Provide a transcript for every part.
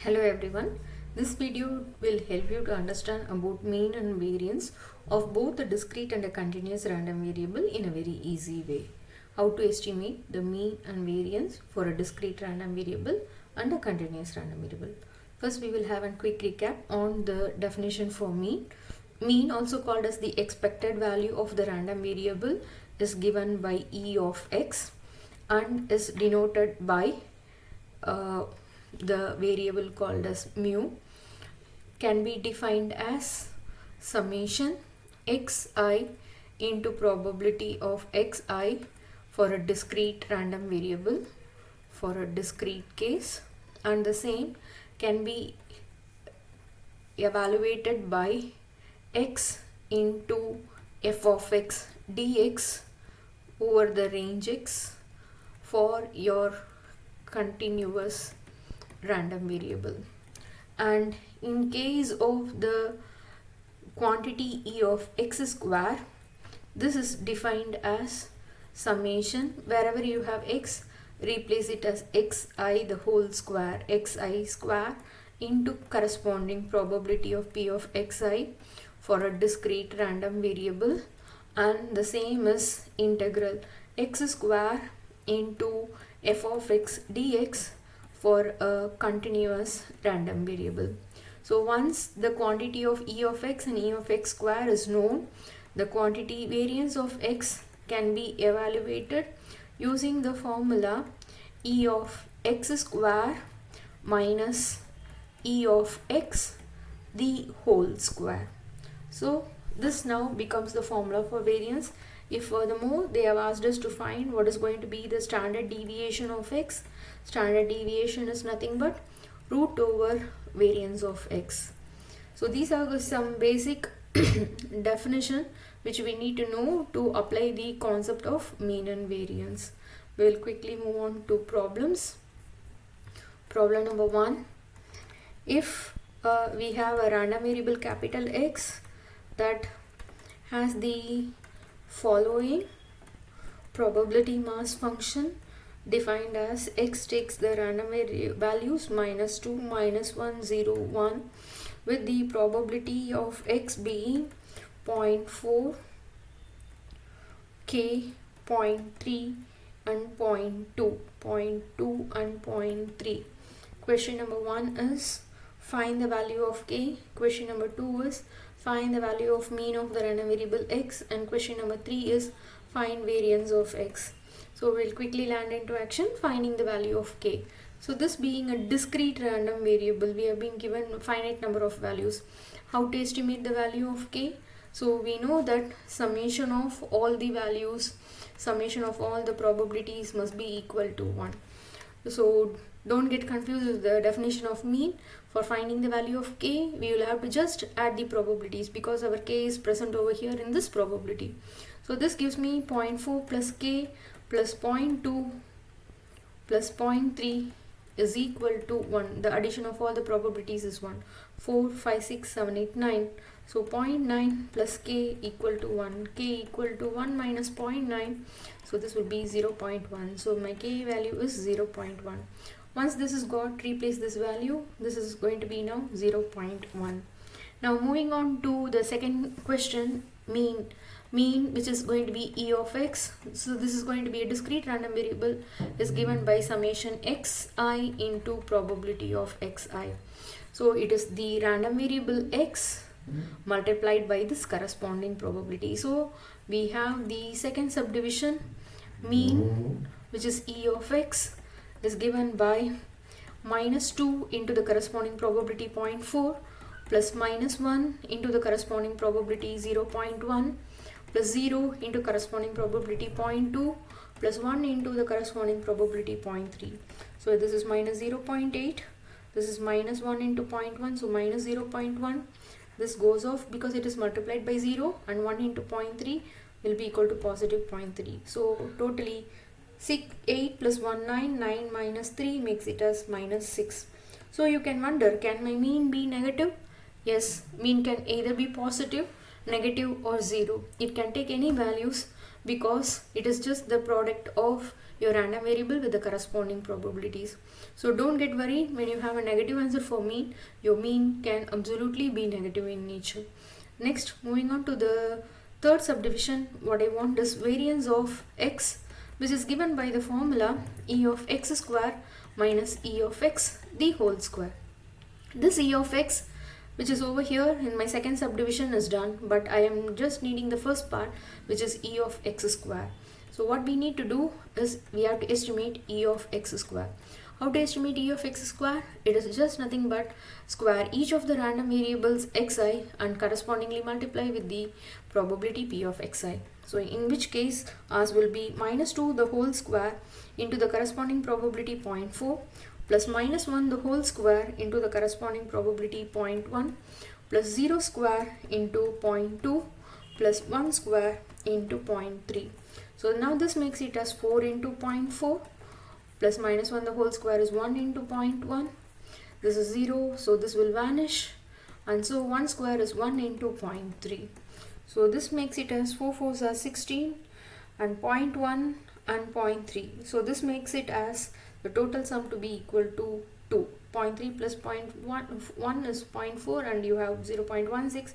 Hello everyone. This video will help you to understand about mean and variance of both a discrete and a continuous random variable in a very easy way. How to estimate the mean and variance for a discrete random variable and a continuous random variable. First we will have a quick recap on the definition for mean. Mean, also called as the expected value of the random variable, is given by E of x and is denoted by the variable called as mu, can be defined as summation xi into probability of xi for a discrete random variable for a discrete case, and the same can be evaluated by x into f of x dx over the range x for your continuous random variable. And in case of the quantity E of x square, this is defined as summation. Wherever you have x, replace it as xi the whole square, xi square into corresponding probability of p of xi for a discrete random variable, and the same is integral x square into f of x dx for a continuous random variable. So once the quantity of E of x and E of x square is known, the quantity variance of x can be evaluated using the formula E of x square minus E of x the whole square. So this now becomes the formula for variance. If furthermore they have asked us to find what is going to be the standard deviation of x, standard deviation is nothing but root over variance of x. So these are some basic definition which we need to know to apply the concept of mean and variance. We will quickly move on to problems. Problem number 1. If we have a random variable capital X that has the following probability mass function defined as x takes the random values -2, -1, 0, 1, with the probability of x being 0.4, k, 0.3 and 0.2, 0.2 and 0.3. Question number 1 is find the value of k. Question number 2 is find the value of mean of the random variable x, and question number 3 is find variance of x. So we'll quickly land into action, finding the value of k. So this being a discrete random variable, we have been given a finite number of values. How to estimate the value of k? So we know that summation of all the values, summation of all the probabilities must be equal to 1. So don't get confused with the definition of mean. For finding the value of k, we will have to just add the probabilities because our k is present over here in this probability. So this gives me 0.4 plus k plus 0.2 plus 0.3 is equal to 1. The addition of all the probabilities is 1. 4, 5, 6, 7, 8, 9. So 0.9 plus k equal to 1. K equal to 1 minus 0.9. So this will be 0.1. So my k value is 0.1. Once this is got, replace this value. This is going to be now 0.1. Now moving on to the second question, mean, which is going to be E of x. So this is going to be a discrete random variable, is given by summation xi into probability of xi. So it is the random variable x multiplied by this corresponding probability. So we have the second subdivision, mean, which is E of x, is given by -2 into the corresponding probability 0.4 plus -1 into the corresponding probability 0.1 plus 0 into corresponding probability 0.2 plus 1 into the corresponding probability 0.3. So this is -0.8. This is -1 into 0.1, so -0.1. This goes off because it is multiplied by 0, and 1 into 0.3 will be equal to positive 0.3. So totally 8 plus 1, 9, 9 minus 3 makes it as -6. So you can wonder, can my mean be negative? Yes, mean can either be positive, negative or 0. It can take any values because it is just the product of your random variable with the corresponding probabilities. So don't get worried when you have a negative answer for mean. Your mean can absolutely be negative in nature. Next, moving on to the third subdivision, what I want is variance of x, which is given by the formula e of x square minus e of x the whole square. This e of x, which is over here in my second subdivision, is done, but I am just needing the first part, which is e of x square. So what we need to do is we have to estimate e of x square. How to estimate e of x square? It is just nothing but square each of the random variables xi and correspondingly multiply with the probability p of xi. So in which case ours will be minus 2 the whole square into the corresponding probability 0.4 plus minus 1 the whole square into the corresponding probability 0.1 plus 0 square into 0.2 plus 1 square into 0.3. So now this makes it as 4 into 0.4 plus minus 1 the whole square is 1 into 0.1. This is 0, so this will vanish, and so 1 square is 1 into 0.3. So this makes it as 4 4s are 16 and 0.1 and 0.3. So this makes it as the total sum to be equal to 2. 0.3 plus 0.1 is 0.4 and you have 0.16.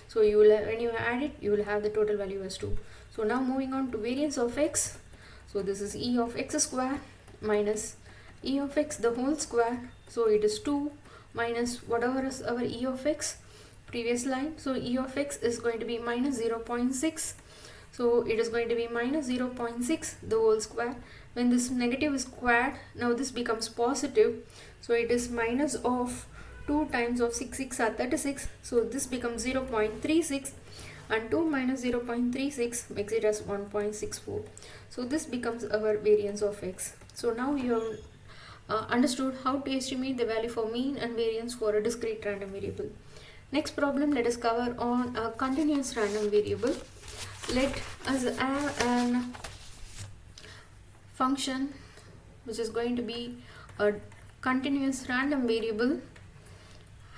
So you will, when you add it, you will have the total value as 2. So now moving on to variance of x. So this is e of x square minus e of x the whole square. So it is 2 minus whatever is our e of x previous line. So e of x is going to be minus 0.6. So it is going to be minus 0.6 the whole square. When this negative is squared, now this becomes positive. So it is minus of 2 times of 6 6 are 36. So this becomes 0.36 and 2 minus 0.36 makes it as 1.64. So this becomes our variance of x. So now you have understood how to estimate the value for mean and variance for a discrete random variable. Next problem, let us cover on a continuous random variable. Let us have an function which is going to be a continuous random variable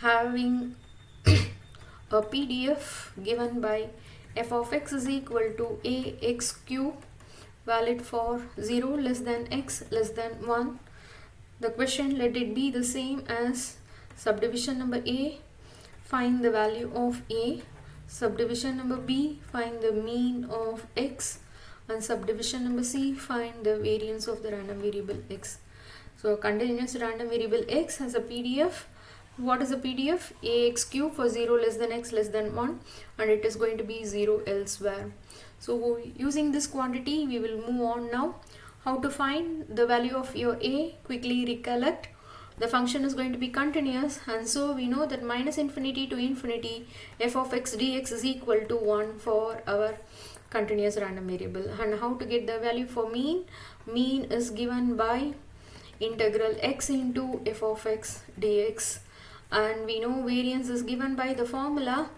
having a PDF given by f of x is equal to ax cube, valid for 0 less than x less than 1. The question, let it be the same as subdivision number A, find the value of A, subdivision number B, find the mean of x, and subdivision number C, find the variance of the random variable x. So continuous random variable x has a PDF. What is a PDF? Ax cube for 0 less than x less than 1, and it is going to be 0 elsewhere. So using this quantity we will move on now. How to find the value of your A? Quickly recollect. The function is going to be continuous, and so we know that minus infinity to infinity f of x dx is equal to 1 for our continuous random variable. And how to get the value for mean? Mean is given by integral x into f of x dx, and we know variance is given by the formula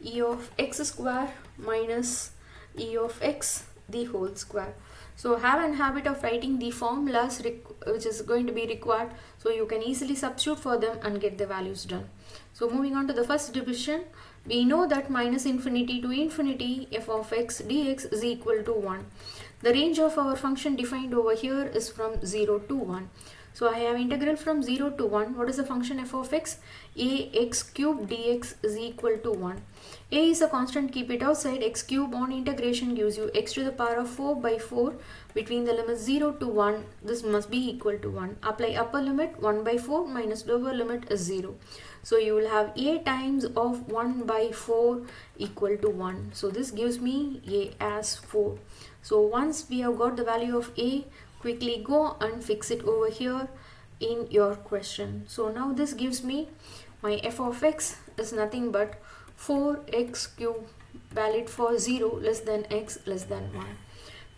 e of x square minus e of x the whole square. So have an habit of writing the formulas which is going to be required, so you can easily substitute for them and get the values done. So moving on to the first division, we know that minus infinity to infinity f of x dx is equal to 1. The range of our function defined over here is from 0 to 1. So I have integral from 0 to 1. What is the function f of x? Ax cube dx is equal to 1. A is a constant, keep it outside. X cube on integration gives you x to the power of 4 by 4 between the limits 0 to 1. This must be equal to 1. Apply upper limit 1 by 4 minus lower limit is 0. So you will have a times of 1 by 4 equal to 1. So this gives me a as 4. So once we have got the value of a, quickly go and fix it over here in your question. So now this gives me my f of x is nothing but 4x cube, valid for 0 less than x less than 1.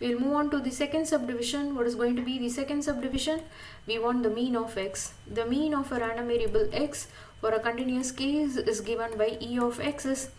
We'll move on to the second subdivision. What is going to be the second subdivision? We want the mean of x. The mean of a random variable x for a continuous case is given by e of x is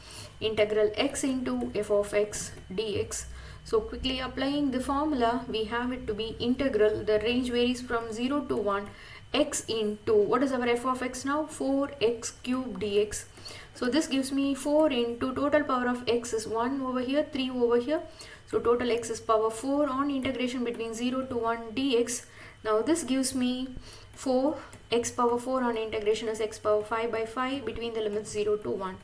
integral x into f of x dx. So quickly applying the formula, we have it to be integral. The range varies from 0 to 1. x into, what is our f of x now? 4x cube dx. So this gives me 4 into total power of x is 1 over here, 3 over here. So total x is power 4 on integration between 0 to 1 dx. Now this gives me 4 x power 4 on integration is x power 5 by 5 between the limits 0 to 1.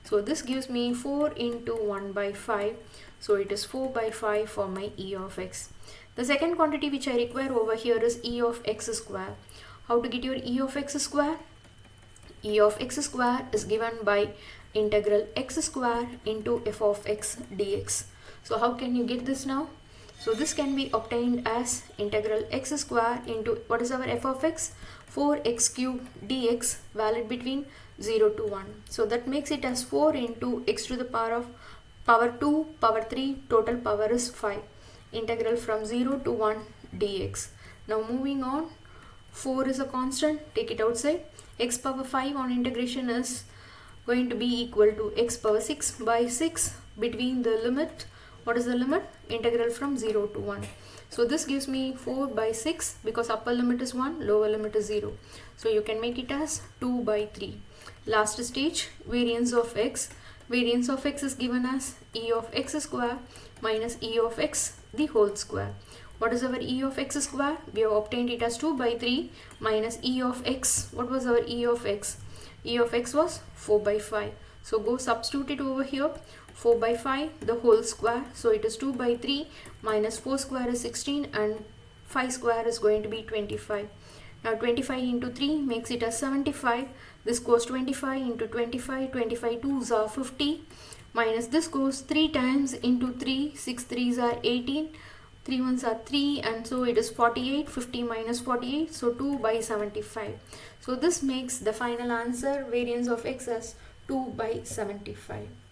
So this gives me 4 into 1 by 5. So it is 4 by 5 for my e of x. The second quantity which I require over here is e of x square. How to get your e of x square? E of x square is given by integral x square into f of x dx. So how can you get this now? So this can be obtained as integral x square into, what is our f of x? 4x cube dx, valid between 0 to 1. So that makes it as 4 into x to the power 2 power 3, total power is 5. Integral from 0 to 1 dx. Now moving on, 4 is a constant, take it outside. X power 5 on integration is going to be equal to x power 6 by 6 between the limit, what is the limit? Integral from 0 to 1. So this gives me 4 by 6 because upper limit is 1, lower limit is 0. So you can make it as 2 by 3. Last stage, variance of x. Variance of x is given as e of x square minus e of x the whole square. What is our e of x square? We have obtained it as 2 by 3 minus e of x. What was our e of x? E of x was 4 by 5. So go substitute it over here. 4 by 5 the whole square. So it is 2 by 3 minus 4 square is 16 and 5 square is going to be 25. Now 25 into 3 makes it as 75. This goes 25 into 25. 25 2s are 50. Minus this goes 3 times into 3. 6 3s are 18. 3 1s are 3, and so it is 48. 50 minus 48, so 2 by 75. So this makes the final answer variance of x as 2 by 75.